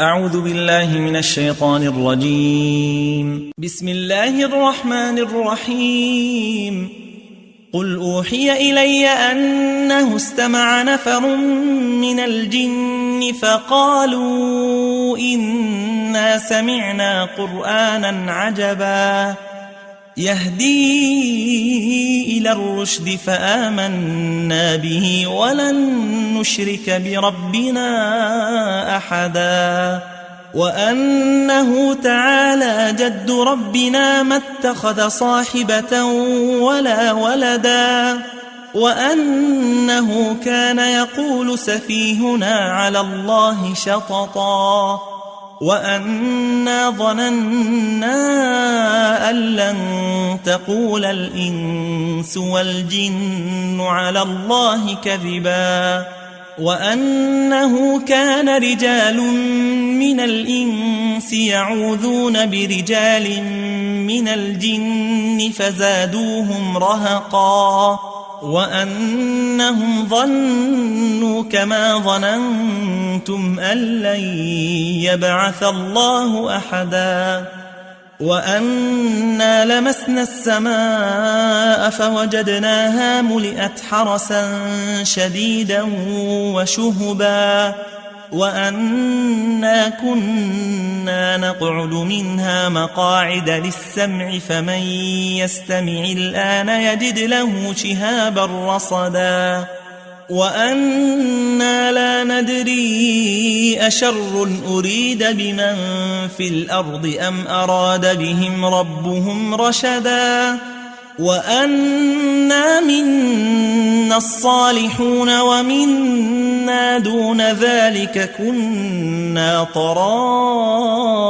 أعوذ بالله من الشيطان الرجيم. بسم الله الرحمن الرحيم. قل أوحي إلي أنه استمع نفر من الجن فقالوا إنا سمعنا قرآنا عجبا يهدي إلى الرشد فآمنا به ولن نشرك بربنا أحدا وأنه تعالى جد ربنا ما اتخذ صاحبة ولا ولدا وأنه كان يقول سفيهنا على الله شططا وأنا ظننا أن لن تقول الإنس والجن على الله كذبا وأنه كان رجال من الإنس يعوذون برجال من الجن فزادوهم رهقا وأنهم ظنوا كما ظننتم أن لن يبعث الله أحدا وأنا لمسنا السماء فوجدناها ملئت حرسا شديدا وشهبا وأنا كنا نقعد منها مقاعد للسمع فمن يستمع الآن يجد له شهابا رصدا وأنا لا ندري أشر أريد بمن في الأرض أم أراد بهم ربهم رشدا وأنا منا الصالحون ومنا دون ذلك كنا طرائق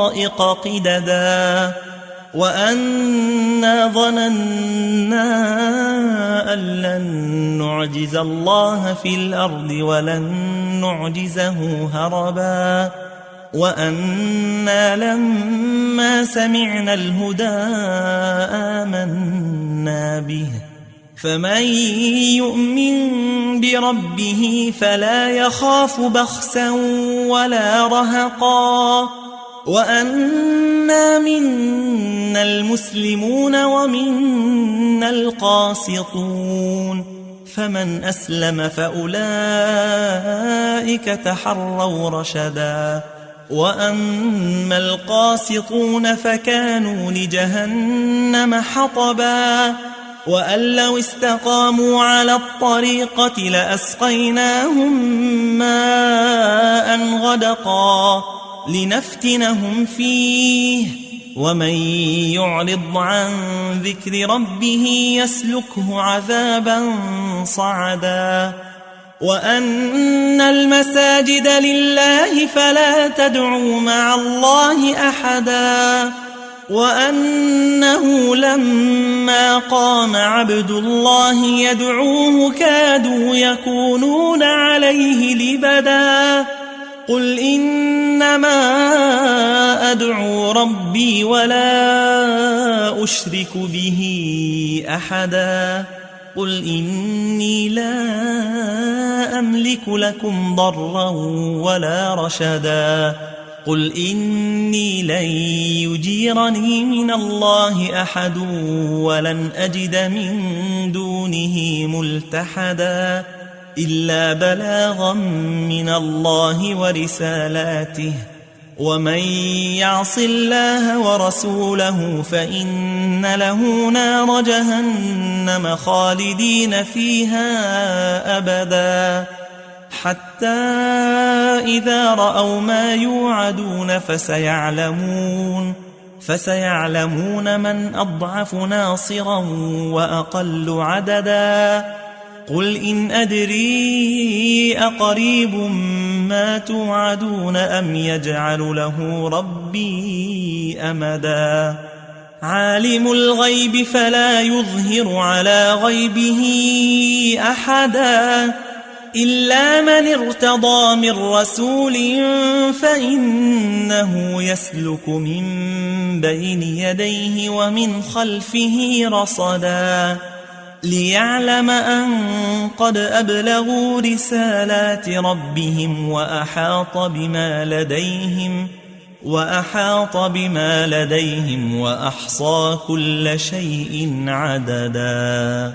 قددا وأنا ظننا أن لن نعجز الله في الأرض ولن نعجزه هربا وأنا لما سمعنا الهدى آمنا به فمن يؤمن بربه فلا يخاف بخسا ولا رهقا وأنا منا المسلمون ومنا القاسطون فمن أسلم فأولئك تحروا رشدا وأما القاسطون فكانوا لجهنم حطبا وأن لو استقاموا على الطريقة لأسقيناهم ماء غدقا لنفتنهم فيه ومن يعرض عن ذكر ربه يسلكه عذابا صعدا وأن المساجد لله فلا تدعوا مع الله أحدا وأنه لما قام عبد الله يدعوه كادوا يكونون عليه لبدا قل إنما أدعو ربي ولا أشرك به أحدا قل إني لا أملك لكم ضرا ولا رشدا قل إني لن يجيرني من الله أحد ولن أجد من دونه ملتحدا إلا بلاغا من الله ورسالاته ومن يعص الله ورسوله فإن له نار جهنم خالدين فيها أبدا حتى إذا رأوا ما يوعدون فسيعلمون من أضعف ناصرا وأقل عددا قل إن أدري أقريب ما توعدون أم يجعل له ربي أمدا عالم الغيب فلا يظهر على غيبه أحدا إلا من ارتضى من رسول فإنه يسلك من بين يديه ومن خلفه رصدا ليعلم أن قد أبلغوا رسالات ربهم وأحاط بما لديهم وأحصى كل شيء عددا.